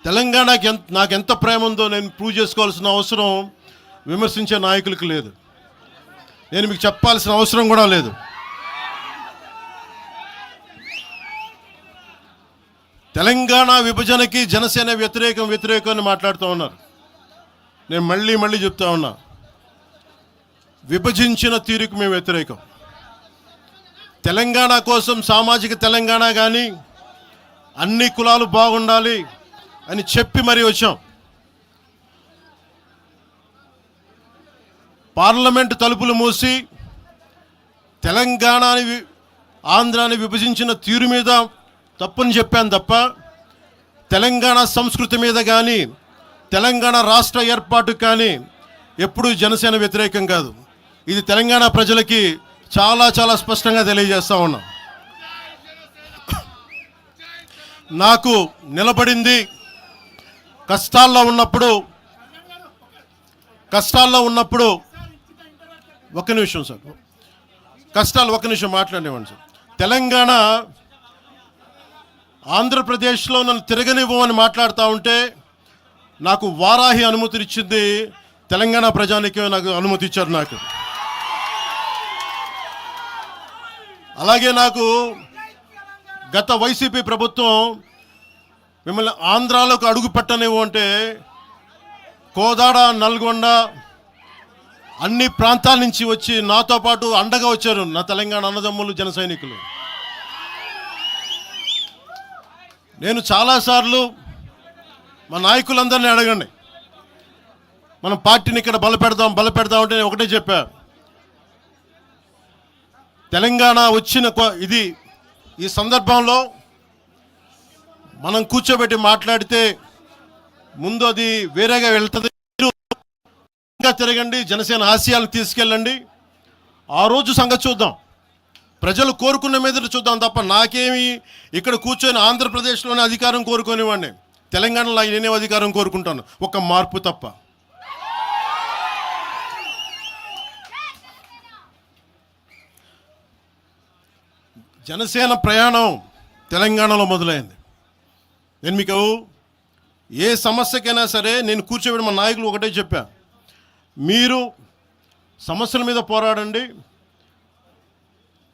తెలంగాణకి నాకు ఎంత ప్రేమ ఉందో నేను ప్రూవ్ చేసుకోవాల్సిన అవసరం విమర్శించే నాయకులకు లేదు. నేను మీకు చెప్పాల్సిన అవసరం కూడా లేదు. తెలంగాణ విభజనకి జనసేన వ్యతిరేకం అని మాట్లాడుతూ ఉన్నారు. నేను మళ్ళీ చెప్తా ఉన్నా, విభజించిన తీరుకు మేము వ్యతిరేకం. తెలంగాణ కోసం సామాజిక తెలంగాణ కానీ అన్ని కులాలు బాగుండాలి అని చెప్పి మరీ వచ్చాం. పార్లమెంటు తలుపులు మూసి తెలంగాణని ఆంధ్రాని విభజించిన తీరు మీద తప్పుని చెప్పాను తప్ప తెలంగాణ సంస్కృతి మీద కానీ తెలంగాణ రాష్ట్ర ఏర్పాటు కానీ ఎప్పుడూ జనసేన వ్యతిరేకం కాదు. ఇది తెలంగాణ ప్రజలకి చాలా స్పష్టంగా తెలియజేస్తా ఉన్నాం. నాకు నిలబడింది కష్టాల్లో ఉన్నప్పుడు ఒక నిమిషం సార్, ఒక నిమిషం మాట్లాడేవాడిని సార్. తెలంగాణ ఆంధ్రప్రదేశ్లో నన్ను తిరగనివ్వమని మాట్లాడుతూ ఉంటే నాకు వారాహి అనుమతి ఇచ్చింది తెలంగాణ ప్రజానికి, నాకు అనుమతి ఇచ్చారు. నాకు అలాగే నాకు గత వైసీపీ ప్రభుత్వం మిమ్మల్ని ఆంధ్రాలోకి అడుగు పెట్టనివ్వు అంటే కోదాడ, నల్గొండ అన్ని ప్రాంతాల నుంచి వచ్చి నాతో పాటు అండగా వచ్చారు నా తెలంగాణ అన్నదమ్ములు, జన సైనికులు. నేను చాలాసార్లు మా నాయకులందరినీ అడగండి, మనం పార్టీని ఇక్కడ బలపెడదాం అంటే నేను ఒకటే చెప్పా, తెలంగాణ వచ్చిన ఈ సందర్భంలో మనం కూర్చోబెట్టి మాట్లాడితే ముందు అది వేరేగా వెళ్తుంది. తిరగండి, జనసేన ఆశయాలు తీసుకెళ్ళండి, ఆ రోజు సంగతి చూద్దాం, ప్రజలు కోరుకున్న మీద చూద్దాం తప్ప నాకేమి ఇక్కడ కూర్చొని ఆంధ్రప్రదేశ్లోనే అధికారం కోరుకునేవాడిని, తెలంగాణలో నేనే అధికారం కోరుకుంటాను, ఒక మార్పు తప్ప. జనసేన ప్రయాణం తెలంగాణలో మొదలైంది. నేను మీకు ఏ సమస్యకైనా సరే నేను కూర్చోబెట్టి మా నాయకులు ఒకటే చెప్పా, మీరు సమస్యల మీద పోరాడండి.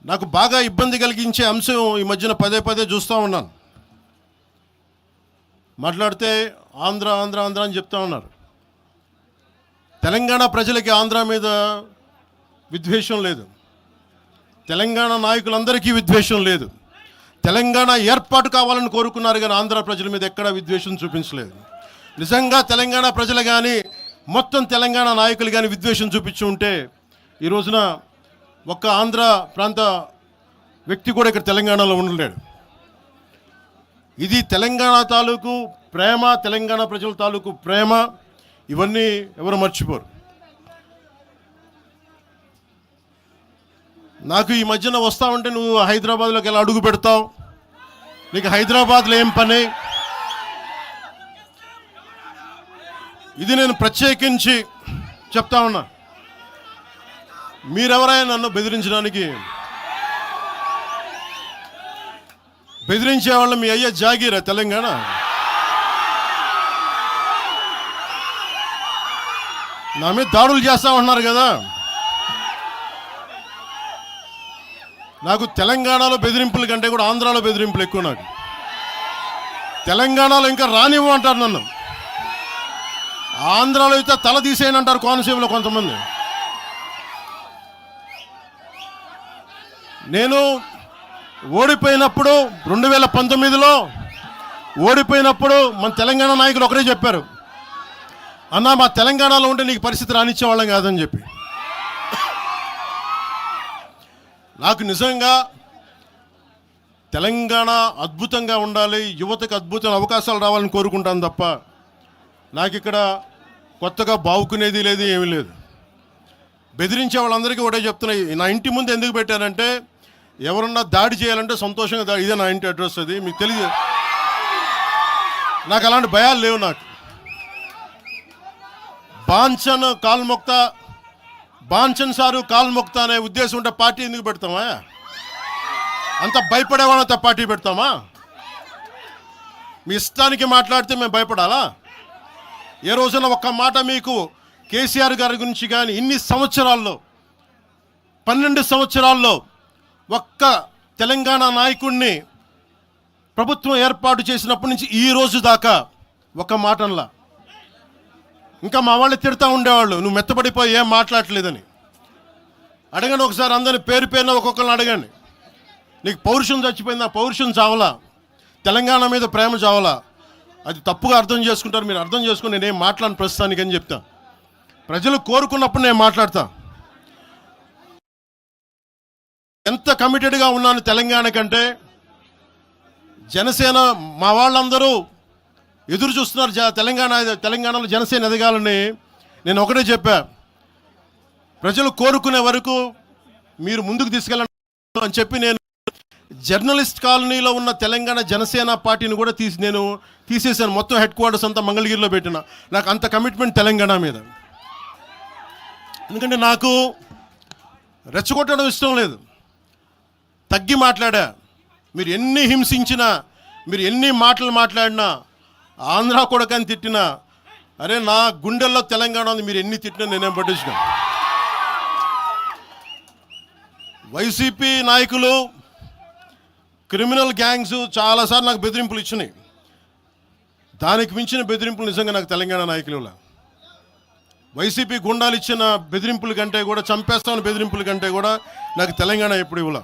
నాకు బాగా ఇబ్బంది కలిగించే అంశం ఈ మధ్యన పదే చూస్తూ ఉన్నాను, మాట్లాడితే ఆంధ్ర అని చెప్తా ఉన్నారు. తెలంగాణ ప్రజలకి ఆంధ్ర మీద విద్వేషం లేదు, తెలంగాణ నాయకులందరికీ విద్వేషం లేదు. తెలంగాణ ఏర్పాటు కావాలని కోరుకున్నారు కానీ ఆంధ్ర ప్రజల మీద ఎక్కడా విద్వేషం చూపించలేదు. నిజంగా తెలంగాణ ప్రజలు కానీ మొత్తం తెలంగాణ నాయకులు కానీ విద్వేషం చూపించి ఉంటే ఈ రోజున ఒక్క ఆంధ్ర ప్రాంత వ్యక్తి కూడా ఇక్కడ తెలంగాణలో ఉండలేడు. ఇది తెలంగాణ తాలూకు ప్రేమ, తెలంగాణ ప్రజల తాలూకు ప్రేమ, ఇవన్నీ ఎవరు మర్చిపోరు. నాకు ఈ మధ్యన వస్తా ఉంటే నువ్వు హైదరాబాద్లోకి ఎలా అడుగు పెడతావు, నీకు హైదరాబాద్లో ఏం పని, ఇది నేను ప్రత్యేకించి చెప్తా ఉన్నా. మీరెవరైనా నన్ను బెదిరించే వాళ్ళు మీ అయ్యే జాగీరా తెలంగాణ? నా మీద దాడులు చేస్తా ఉన్నారు కదా. నాకు తెలంగాణలో బెదిరింపుల కంటే కూడా ఆంధ్రాలో బెదిరింపులు ఎక్కువ. నాకు తెలంగాణలో ఇంకా రానివ్వు అంటారు నన్ను, ఆంధ్రాలో అయితే తల తీసేయని అంటారు కోనసీమలో కొంతమంది. నేను ఓడిపోయినప్పుడు 2019లో ఓడిపోయినప్పుడు మన తెలంగాణ నాయకులు ఒకరే చెప్పారు, అన్నా మా తెలంగాణలో ఉంటే నీకు పరిస్థితి రానిచ్చేవాళ్ళం కాదని చెప్పి. నాకు నిజంగా తెలంగాణ అద్భుతంగా ఉండాలి, యువతకు అద్భుతమైన అవకాశాలు రావాలని కోరుకుంటాను తప్ప నాకు ఇక్కడ కొత్తగా బావుకునేది లేదు, ఏమీ లేదు. బెదిరించే వాళ్ళందరికీ ఒకటే చెప్తున్నాయి, నా ఇంటి ముందు ఎందుకు పెట్టారంటే ఎవరన్నా దాడి చేయాలంటే సంతోషంగా ఇదే నా ఇంటి అడ్రస్, అది మీకు తెలియదు. నాకు అలాంటి భయాలు లేవు. నాకు బాంచన్ సారు కాల్ మొక్తా అనే ఉద్దేశం ఉంటే పార్టీ ఎందుకు పెడతామా? అంత భయపడేవాళ్ళంతా పార్టీ పెడతామా? మీ ఇష్టానికి మాట్లాడితే మేము భయపడాలా? ఏ రోజున ఒక్క మాట మీకు కేసీఆర్ గారి గురించి కానీ ఇన్ని సంవత్సరాల్లో 12 సంవత్సరాల్లో ఒక్క తెలంగాణ నాయకుడిని ప్రభుత్వం ఏర్పాటు చేసినప్పటి నుంచి ఈ రోజు దాకా ఒక మాటనలా. ఇంకా మా వాళ్ళు తిడతా ఉండేవాళ్ళు, నువ్వు మెత్తబడిపోయి ఏం మాట్లాడలేదని. అడగండి ఒకసారి, అందరిని పేరు పేరున ఒక్కొక్కరిని అడగండి. నీకు పౌరుషం చచ్చిపోయిందా? పౌరుషం చావలా, తెలంగాణ మీద ప్రేమ చావలా. అది తప్పుగా అర్థం చేసుకుంటారు. మీరు అర్థం చేసుకుని నేనేం మాట్లాడను ప్రస్తుతానికి అని చెప్తా. ప్రజలు కోరుకున్నప్పుడు నేను మాట్లాడతా. ఎంత కమిటెడ్గా ఉన్నాను తెలంగాణ కంటే, జనసేన మా వాళ్ళందరూ ఎదురు చూస్తున్నారు తెలంగాణలో జనసేన ఎదగాలని. నేను ఒకటే చెప్పా, ప్రజలు కోరుకునే వరకు మీరు ముందుకు తీసుకెళ్ళండి అని చెప్పి నేను జర్నలిస్ట్ కాలనీలో ఉన్న తెలంగాణ జనసేన పార్టీని కూడా నేను తీసేశాను. మొత్తం హెడ్ క్వార్టర్స్ అంతా మంగళగిరిలో పెట్టిన. నాకు అంత కమిట్మెంట్ తెలంగాణ మీద. ఎందుకంటే నాకు రెచ్చగొట్టడం ఇష్టం లేదు, తగ్గి మాట్లాడా. మీరు ఎన్ని హింసించినా, మీరు ఎన్ని మాటలు మాట్లాడినా, ఆంధ్ర కొడకని తిట్టినా, అరే నా గుండెల్లో తెలంగాణ ఉంది, మీరు ఎన్ని తిట్టినా నేనేం పట్టించుకోను. వైసీపీ నాయకులు, క్రిమినల్ గ్యాంగ్స్ చాలాసార్లు నాకు బెదిరింపులు ఇచ్చినాయి. దానికి మించిన బెదిరింపులు నిజంగా నాకు తెలంగాణ నాయకులు. వైసీపీ గుండాలు ఇచ్చిన బెదిరింపుల కంటే కూడా, చంపేస్తామని బెదిరింపుల కంటే కూడా నాకు తెలంగాణ ఎప్పుడు ఇవ్వలే.